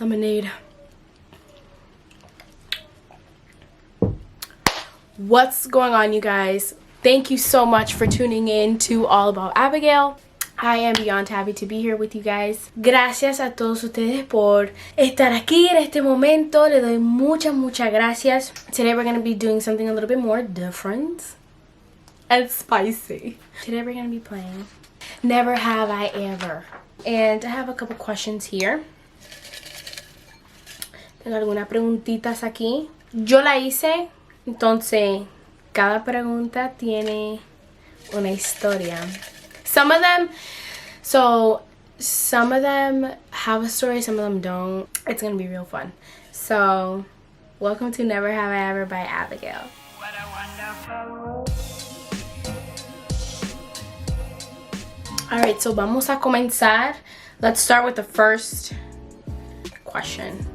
lemonade. What's going on, you guys? Thank you so much for tuning in to All About Abigail. I am beyond happy to be here with you guys. Gracias a todos ustedes por estar aquí en este momento. Le doy muchas gracias. Today we're going to be doing something a little bit more different and spicy. Today we're going to be playing Never Have I Ever. And I have a couple questions here. Tengo algunas preguntitas aquí. Yo la hice, entonces cada pregunta tiene una historia. Some of them have a story, some of them don't. It's gonna be real fun. So, welcome to Never Have I Ever by Abigail. What a wonderful. Alright, so vamos a comenzar. Let's start with the first question.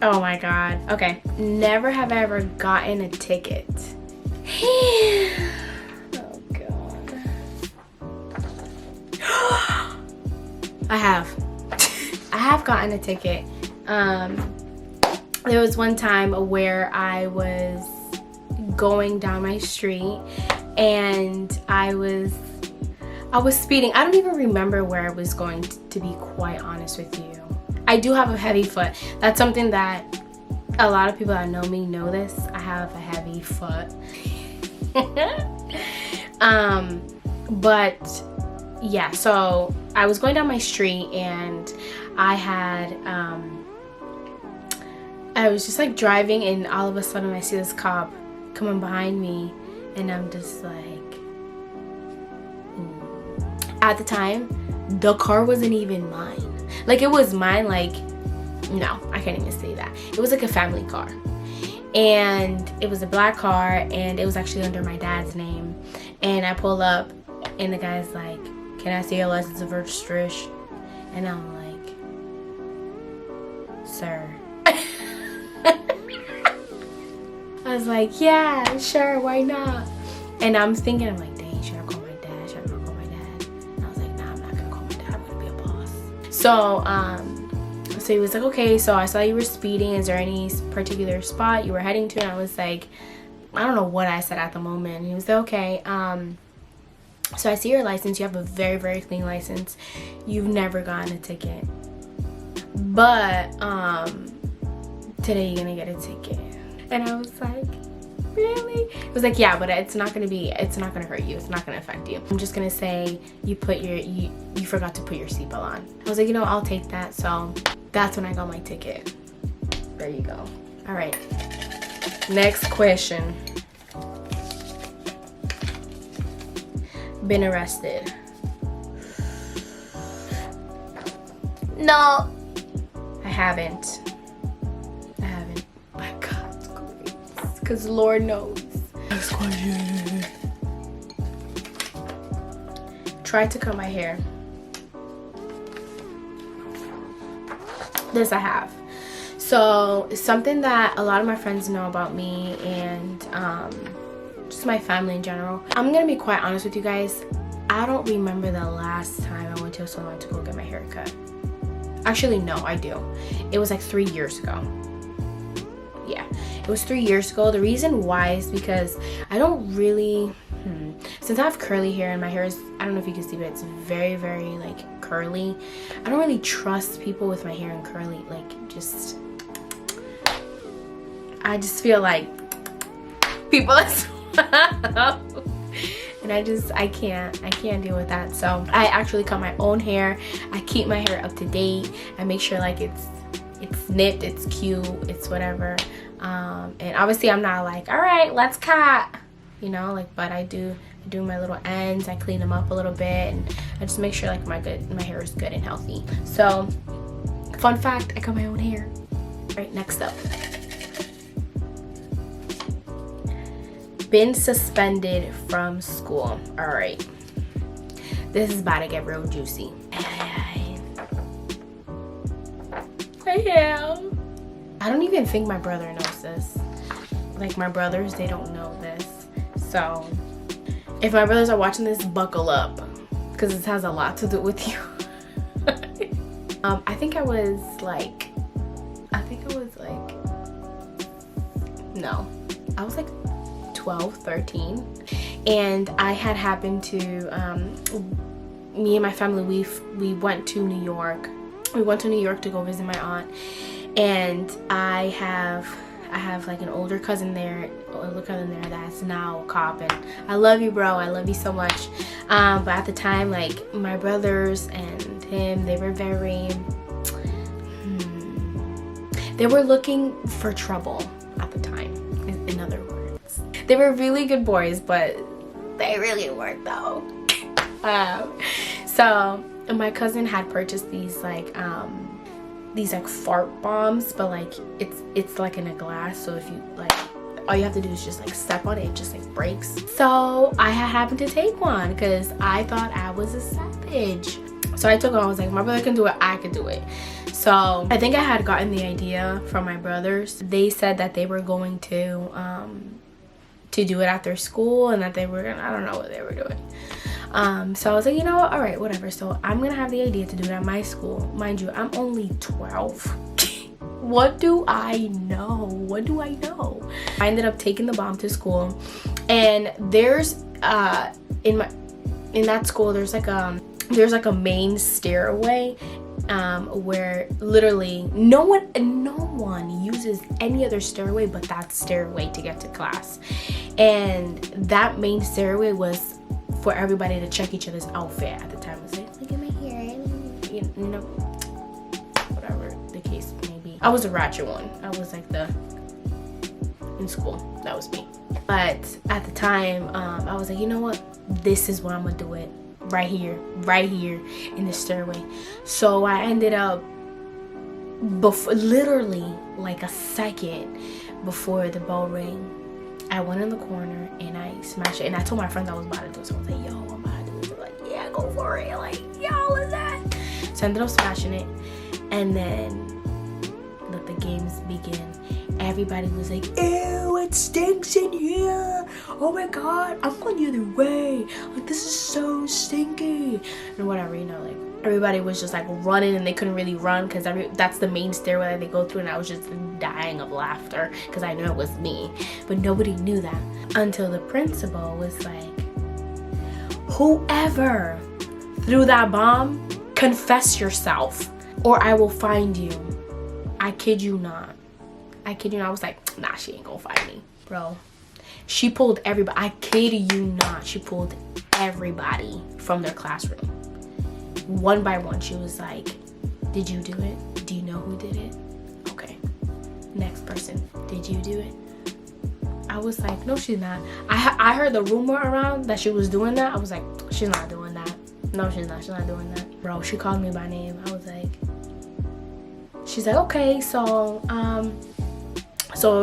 Oh my god. Okay. Never have I ever gotten a ticket. Oh god. I have gotten a ticket. There was one time where I was going down my street and I was speeding. I don't even remember where I was going, to be quite honest with you. I do have a heavy foot. That's something that a lot of people that know me know this. I have a heavy foot. But yeah, so I was going down my street and I was just like driving, and all of a sudden I see this cop coming behind me, and I'm just like, At the time, the car wasn't even mine. Like, it was mine, like, no, I can't even say that. It was like a family car. And it was a black car, and it was actually under my dad's name. And I pull up, and the guy's like, "Can I see your license and registration?" And I'm like, "Sir." I was like, "Yeah, sure, why not?" And I'm thinking, I'm like, dang, should I call my dad? Should I not call my dad? And I was like, nah, I'm not gonna call my dad. I'm gonna be a boss. So he was like, okay, so I saw you were speeding. Is there any particular spot you were heading to? And I was like, I don't know what I said at the moment. And he was like, okay, so I see your license. You have a very clean license. You've never gotten a ticket. But today you're gonna get a ticket. And I was like, really? It was like, yeah, but it's not gonna hurt you. It's not gonna affect you. I'm just gonna say you forgot to put your seatbelt on. I was like, you know, I'll take that. So that's when I got my ticket. There you go. All right. Next question. Been arrested? No, I haven't. My God's grace. Because Lord knows. Next question. Tried to cut my hair. This I have. So it's something that a lot of my friends know about me, and just my family in general. I'm gonna be quite honest with you guys. I don't remember the last time I went to a salon to go get my hair cut. Actually, no, I do. It was like 3 years ago. Yeah, it was 3 years ago. The reason why is because I don't really, since I have curly hair and my hair is, I don't know if you can see, but it's very like curly. I don't really trust people with my hair and curly, like, I just feel like people as well. And I can't deal with that. So I actually cut my own hair. I keep my hair up to date. I make sure like it's nipped, it's cute, it's whatever. And obviously I'm not like, all right, let's cut, you know, like, but I do my little ends. I clean them up a little bit, and I just make sure like my hair is good and healthy. So fun fact, I cut my own hair. All right, next up. Been suspended from school. All right, this is about to get real juicy. I am. I don't even think my brother knows this. Like, my brothers, they don't know this. So if my brothers are watching this, buckle up, because this has a lot to do with you. I think I was like, no, I was like 12, 13. And I had happened to, me and my family, we went to New York. We went to New York to go visit my aunt. And I have like an older cousin there that's now a cop, and I love you, bro. I love you so much. But at the time, like, my brothers and him, they were very they were looking for trouble at the time, in other words. They were really good boys, but they really weren't though. So my cousin had purchased these like fart bombs, but like it's like in a glass, so if you like, all you have to do is just like step on it, it just like breaks. So I happened to take one because I thought I was a savage. So I took it. I was like, my brother can do it, I could do it. So I think I had gotten the idea from my brothers. They said that they were going to do it at their school, and that they were gonna, I don't know what they were doing. So I was like, you know what, all right, whatever. So I'm gonna have the idea to do it at my school. Mind you, I'm only 12. What do I know? I ended up taking the bomb to school, and there's in that school there's like a main stairway where literally no one uses any other stairway but that stairway to get to class. And that main stairway was for everybody to check each other's outfit at the time. It was like, look at my hair, you know, whatever the case may be. I was a ratchet one. I was like in school, that was me. But at the time, I was like, you know what, this is where I'm gonna do it. Right here in the stairway. So I ended up, literally like a second before the bell rang, I went in the corner and I smashed it. And I told my friends I was about to do it. So I was like, yo, I'm about to do it. They're like, yeah, go for it. Like, yo, what's that? So I ended up smashing it. And then let the games begin. Everybody was like, ew, it stinks in here. Oh my god, I'm going the other way. Like, this is so stinky. And whatever, you know, like, everybody was just like running, and they couldn't really run because that's the main stairway that they go through. And I was just dying of laughter because I knew it was me. But nobody knew that until the principal was like, whoever threw that bomb, confess yourself or I will find you. I kid you not. I was like, nah, she ain't gonna find me, bro. She pulled everybody. I kid you not. She pulled everybody from their classroom. One by one, she was like, did you do it? Do you know who did it? Okay. Next person. Did you do it? I was like, no, she's not. I heard the rumor around that she was doing that. I was like, she's not doing that. No, she's not. She's not doing that. Bro, she called me by name. I was like, she's like, okay, so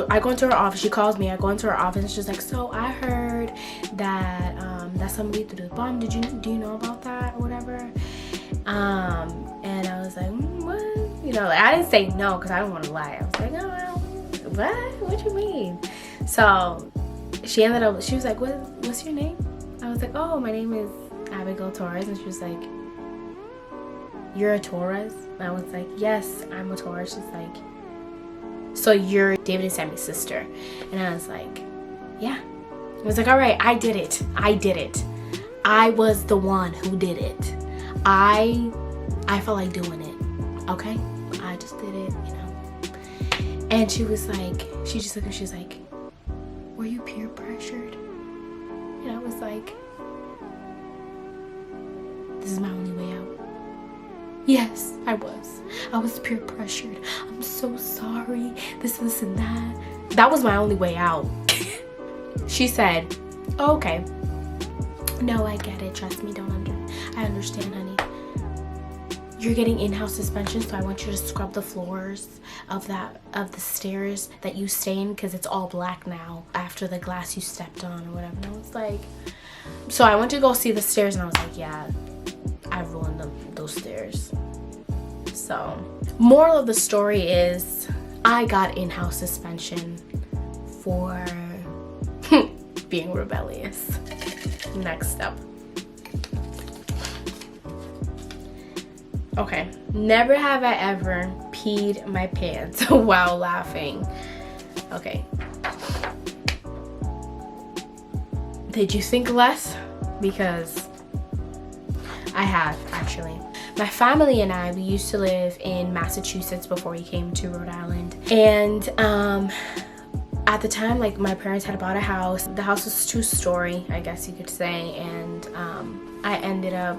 I go into her office. She calls me. I go into her office, and she's like, so I heard that that somebody threw the bomb. Do you know about that or whatever? And I was like, what? You know, like, I didn't say no because I don't want to lie. I was like, oh, what you mean? So she was like, what's your name? I was like, oh, my name is Abigail Torres. And she was like, you're a Torres? And I was like, yes, I'm a Torres. She's like, so you're David and Sammy's sister? And I was like, yeah. I was like, all right, I did it. I was the one who did it. I felt like doing it. Okay? I just did it, you know. And she was like, she just looked at me, she was like, were you peer pressured? And I was like, this is my only way out. Yes, I was peer pressured. I'm so sorry. This and that. That was my only way out. She said, oh, okay. No, I get it. Trust me, I understand, honey. You're getting in-house suspension, so I want you to scrub the floors of the stairs that you stay in, because it's all black now after the glass you stepped on or whatever. And I was like, so I went to go see the stairs, and I was like, yeah, I ruined those stairs. So, moral of the story is, I got in-house suspension for being rebellious. Next step. Okay. Never have I ever peed my pants while laughing. Okay. Did you think less? Because I have, actually. My family and I, we used to live in Massachusetts before we came to Rhode Island. And at the time, like, my parents had bought a house. The house was 2-story, I guess you could say. And I ended up,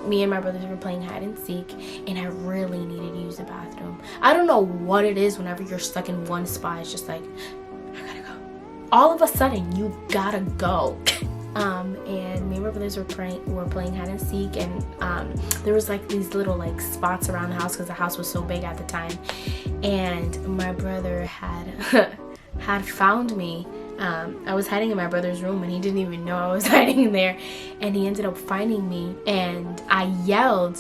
me and my brothers were playing hide and seek, and I really needed to use the bathroom. I don't know what it is whenever you're stuck in one spot. It's just like, I gotta go. All of a sudden, you gotta go. And me and my brothers were playing hide and seek, and there was like these little like spots around the house because the house was so big at the time. And my brother had had found me. I was hiding in my brother's room, and he didn't even know I was hiding in there. And he ended up finding me, and I yelled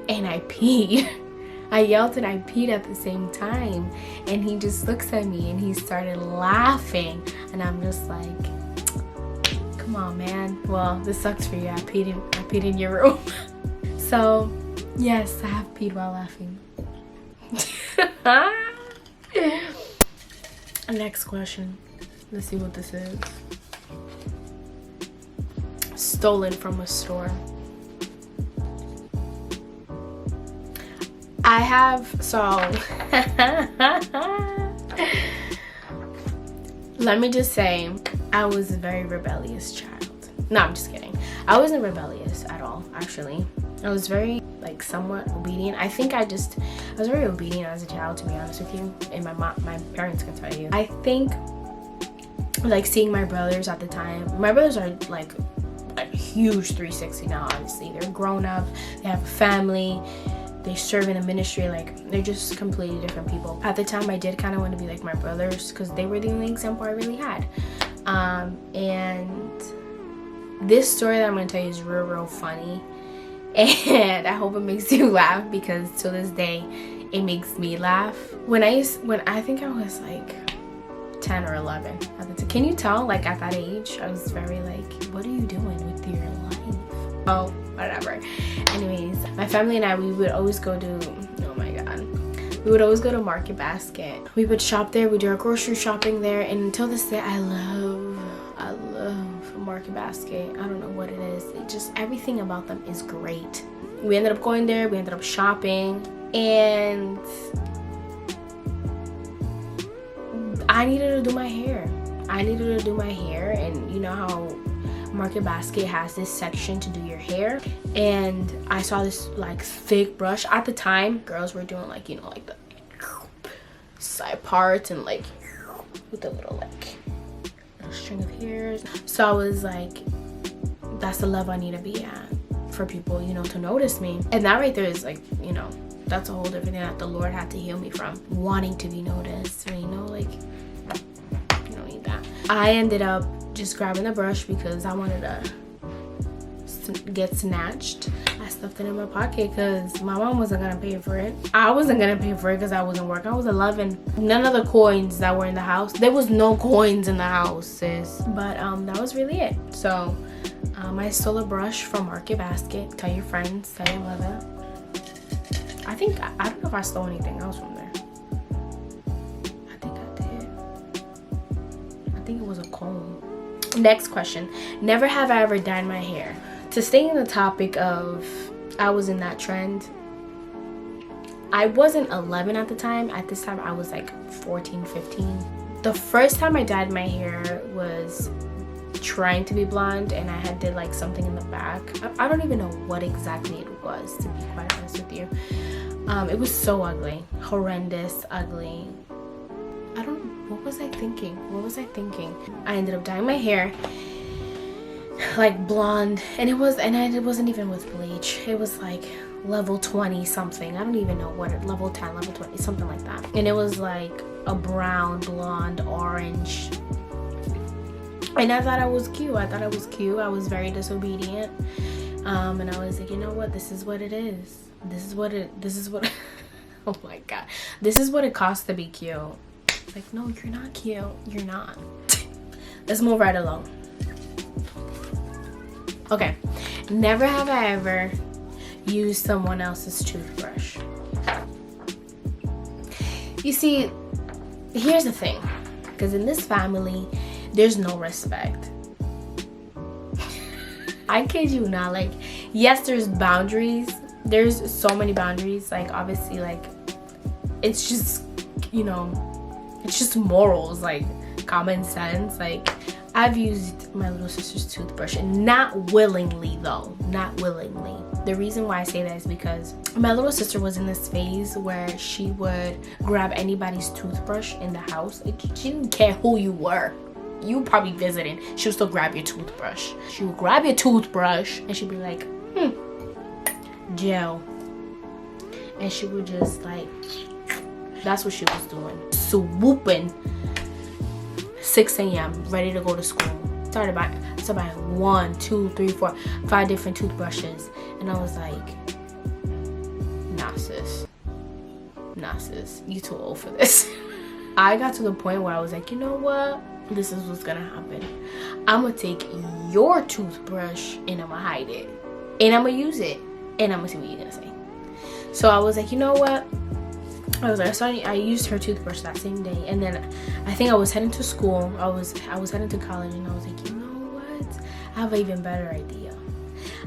and I peed. I yelled and I peed at the same time. And he just looks at me and he started laughing. And I'm just like, come on, man. Well, this sucks for you. I peed in your room. So, yes, I have peed while laughing. Next question. Let's see what this is. Stolen from a store. I have, so let me just say, I was a very rebellious child. No, I'm just kidding. I wasn't rebellious at all, actually. I was very, like, somewhat obedient. I think I was very obedient as a child, to be honest with you. And my parents can tell you. I think, like, seeing my brothers at the time, my brothers are, like, a huge 360 now, obviously. They're grown up, they have a family, they serve in a ministry, like, they're just completely different people. At the time, I did kind of want to be like my brothers because they were the only example I really had. And this story that I'm going to tell you is real funny. And I hope it makes you laugh because to this day, it makes me laugh. When I think I was like 10 or 11 at the time. Can you tell, like, at that age, I was very like, what are you doing with your life? Oh, whatever. Anyways, my family and I, we would always go to, oh my god, we would always go to Market Basket. We would shop there, we do our grocery shopping there, and until this day, I love Market Basket. I don't know what it is. It just, everything about them is great. We ended up going there, we ended up shopping, and I needed to do my hair. And you know how Market Basket has this section to do your hair, and I saw this like thick brush. At the time, girls were doing like, you know, like the side parts and like with a little like string of hairs. So I was like, that's the level I need to be at for people, you know, to notice me. And that right there is like, you know, that's a whole different thing that the Lord had to heal me from, wanting to be noticed. And, you know, like, you don't need that. I ended up just grabbing the brush because I wanted to get snatched. I stuffed it in my pocket because my mom wasn't gonna pay for it. I wasn't gonna pay for it because I wasn't working. I was 11. None of the coins that were in the house, there was no coins in the house, sis. But that was really it. So I stole a brush from Market Basket. Tell your friends, tell your mother. I don't know if I stole anything else from there. I think I did. I think it was a comb. Next question. Never have I ever dyed my hair. To stay in the topic of I was in that trend, I wasn't 11 at the time. At this time, I was like 14, 15. The first time I dyed my hair was trying to be blonde, and I did like something in the back. I don't even know what exactly it was, to be quite honest with you. It was so ugly, horrendous, ugly. What was I thinking? I ended up dyeing my hair like blonde, and it wasn't even with bleach. It was like level 20 something. I don't even know what it, level 10, level 20, something like that. And it was like a brown, blonde, orange. And I thought I was cute. I was very disobedient. And I was like, you know what? This is what it is. Oh my god. This is what it costs to be cute. Like, no, you're not cute. You're not. Let's move right along. Okay. Never have I ever use someone else's toothbrush. You see, here's the thing, because in this family, there's no respect. I kid you not, like, yes, there's boundaries. There's so many boundaries. Like, obviously, like, it's just, you know, it's just morals, like, common sense. Like, I've used my little sister's toothbrush, and not willingly, though. Not willingly. The reason why I say that is because my little sister was in this phase where she would grab anybody's toothbrush in the house. Like, she didn't care who you were. You probably visiting. She would still grab your toothbrush. She would grab your toothbrush and she'd be like, gel. And she would just like, that's what she was doing. Swooping. 6 a.m. ready to go to school. Started by 1, 2, 3, 4, 5 different toothbrushes. And I was like, nah sis, you too old for this. I got to the point where I was like, you know what? This is what's gonna happen. I'm gonna take your toothbrush and I'm gonna hide it. And I'm gonna use it. And I'm gonna see what you're gonna say. So I was like, you know what? I used her toothbrush that same day. And then I think I was heading to school. I was heading to college, and I was like, you know what? I have an even better idea.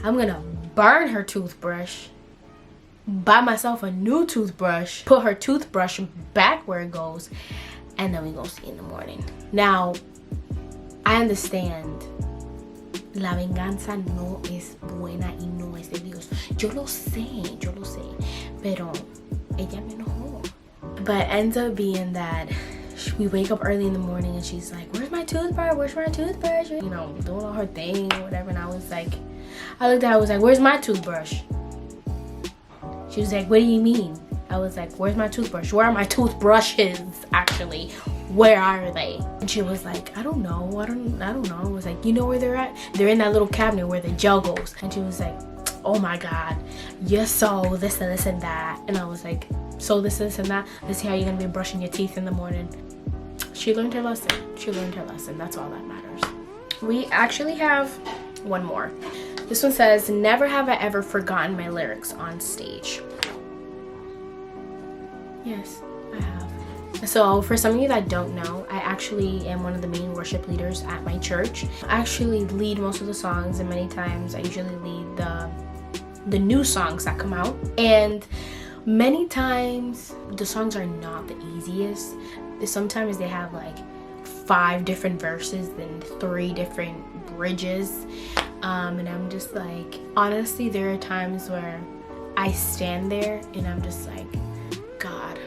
I'm gonna burn her toothbrush, buy myself a new toothbrush, put her toothbrush back where it goes, and then we go see in the morning. Now, I understand. La venganza no es buena y no es de Dios. Yo lo sé. Pero ella me enojó. But it ends up being that we wake up early in the morning and she's like, where's my toothbrush? You know, doing all her thing or whatever. And I looked at her, I was like, where's my toothbrush? She was like, what do you mean? I was like, where's my toothbrush? Where are my toothbrushes, actually? Where are they? And she was like, I don't know. I don't know. I was like, you know where they're at? They're in that little cabinet where the gel goes. And she was like, oh my God, you're so this and this and that. And I was like, so this and that? This is how you're gonna be brushing your teeth in the morning. She learned her lesson. That's all that matters. We actually have one more. This one says, never have I ever forgotten my lyrics on stage. Yes, I have. So for some of you that don't know, I actually am one of the main worship leaders at my church. I actually lead most of the songs, and many times I usually lead the new songs that come out. And many times the songs are not the easiest. Sometimes they have like 5 different verses and 3 different bridges. And I'm just like, honestly, there are times where I stand there and I'm just like, God.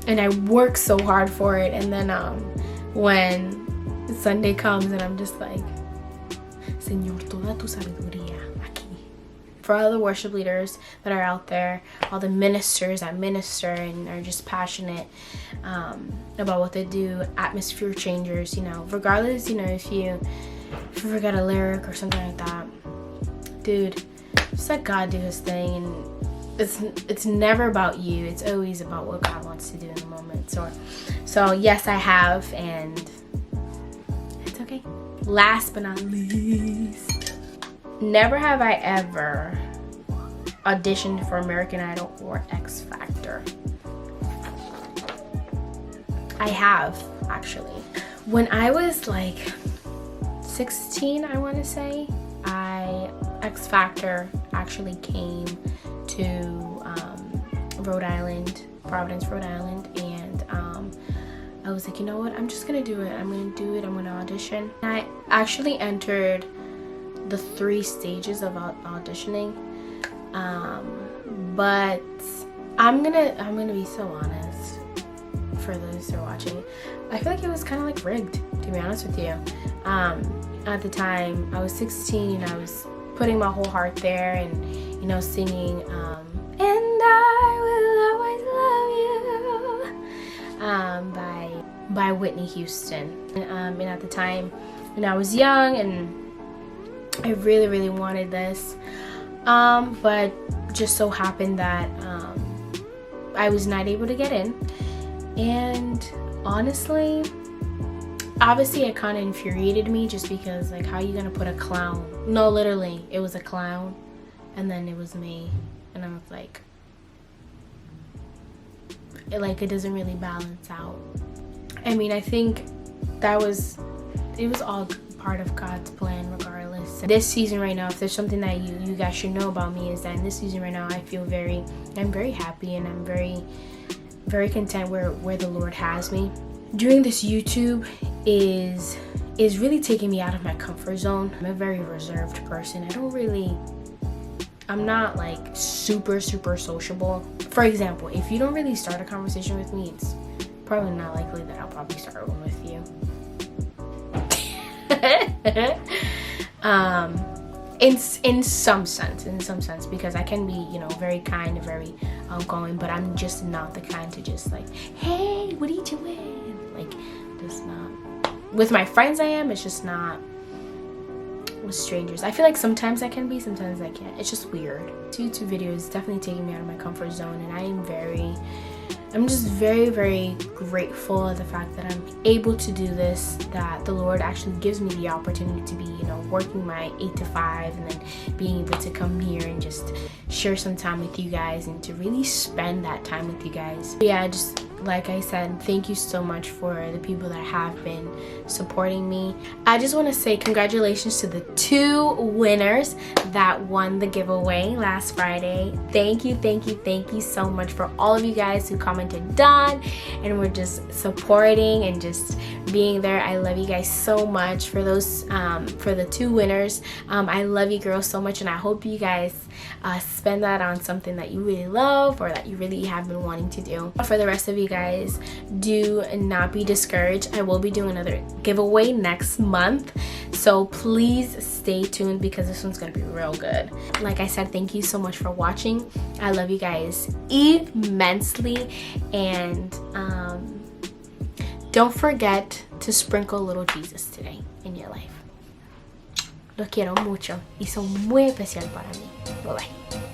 And I work so hard for it. And then when Sunday comes and I'm just like, Señor, toda tu sabiduría aquí. For all the worship leaders that are out there, all the ministers that minister and are just passionate about what they do, atmosphere changers, you know, regardless, you know, if you forget a lyric or something like that, dude, just let God do his thing. And it's never about you. It's always about what God wants to do in the moment. So yes, I have, and it's okay. Last but not least, never have I ever auditioned for American Idol or X Factor. I have, actually. When I was like 16, I want to say, X Factor actually came to Rhode Island, Providence, Rhode Island, and I was like, you know what, I'm just gonna do it. I'm gonna audition. And I actually entered the 3 stages of auditioning, but I'm gonna be so honest for those who are watching. I feel like it was kind of like rigged, to be honest with you. At the time, I was 16, I was putting my whole heart there, and you know, singing and I will always love you by Whitney Houston. And at the time, when I was young, and I really, really wanted this, but just so happened that I was not able to get in. And honestly, obviously it kind of infuriated me, just because, like, how are you gonna put a clown? No, literally, it was a clown, and then it was me. And I was like, it doesn't really balance out. I mean, I think it was all part of God's plan regardless. This season right now, if there's something that you guys should know about me, is that in this season right now, I'm very happy, and I'm very, very content where the Lord has me. Doing this YouTube is really taking me out of my comfort zone. I'm a very reserved person. I'm not like super sociable. For example, if you don't really start a conversation with me, it's probably not likely that I'll probably start one with you. In some sense, because I can be, very kind and very outgoing, but I'm just not the kind to just like, hey, what are you doing? Like, just not. With my friends I am, it's just not. With strangers, I feel like sometimes I can be, sometimes I can't. It's just weird. This YouTube video is definitely taking me out of my comfort zone, and I'm just very, very grateful at the fact that I'm able to do this, that the Lord actually gives me the opportunity to be, working my 8 to 5 and then being able to come here and just share some time with you guys and to really spend that time with you guys. But yeah, just like I said, thank you so much for the people that have been supporting me. I just want to say congratulations to the 2 winners that won the giveaway last Friday. Thank you so much for all of you guys who commented done and were just supporting and just being there. I love you guys so much. For those for the 2 winners, I love you girls so much, and I hope you guys spend that on something that you really love or that you really have been wanting to do. For the rest of you guys, do not be discouraged. I will be doing another giveaway next month, so please stay tuned because this one's gonna be real good. Like I said, thank you so much for watching. I love you guys immensely, and don't forget to sprinkle a little Jesus today in your life. Los quiero mucho y son muy especial para mí. Bye bye.